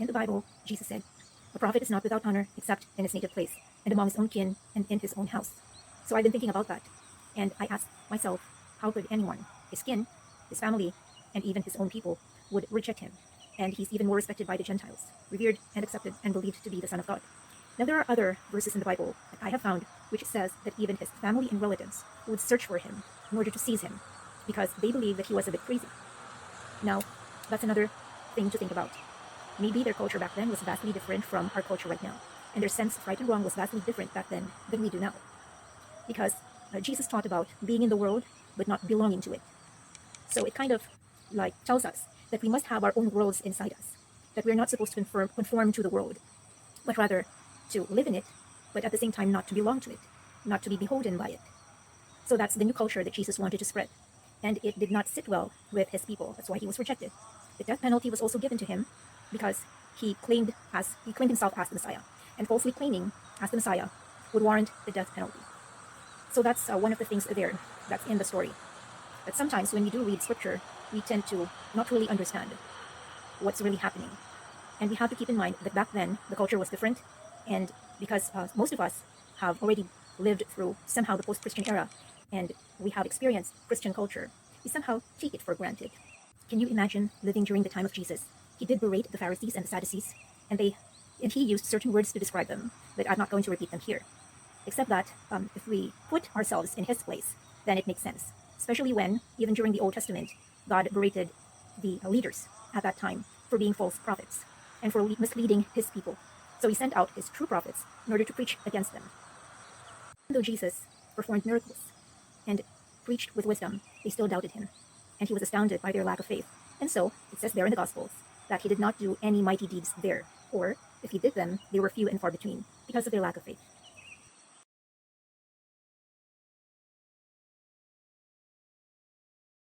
In the Bible, Jesus said, "A prophet is not without honor except in his native place, and among his own kin, and in his own house." So I've been thinking about that, and I asked myself, how could anyone, his kin, his family, and even his own people, would reject him? And he's even more respected by the Gentiles, revered and accepted and believed to be the Son of God. Now, there are other verses in the Bible that I have found which says that even his family and relatives would search for him in order to seize him because they believed that he was a bit crazy. Now, that's another thing to think about. Maybe their culture back then was vastly different from our culture right now, and their sense of right and wrong was vastly different back then than we do now. Because Jesus taught about being in the world but not belonging to it. So it kind of like tells us that we must have our own worlds inside us, that we're not supposed to conform to the world, but rather to live in it, but at the same time not to belong to it, not to be beholden by it. So that's the new culture that Jesus wanted to spread. And it did not sit well with his people. That's why he was rejected. The death penalty was also given to him because he claimed himself as the Messiah. And falsely claiming as the Messiah would warrant the death penalty. So that's one of the things there that's in the story. But sometimes when we do read scripture, we tend to not really understand what's really happening. And we have to keep in mind that back then the culture was different. And because most of us have already lived through somehow the post-Christian era, and we have experienced Christian culture, we somehow take it for granted. Can you imagine living during the time of Jesus? He did berate the Pharisees and the Sadducees, and he used certain words to describe them, but I'm not going to repeat them here. Except that if we put ourselves in his place, then it makes sense. Especially when, even during the Old Testament, God berated the leaders at that time for being false prophets and for misleading his people. So he sent out his true prophets in order to preach against them. Even though Jesus performed miracles and preached with wisdom, they still doubted him, and he was astounded by their lack of faith. And so, it says there in the Gospels that he did not do any mighty deeds there, or if he did them, they were few and far between because of their lack of faith.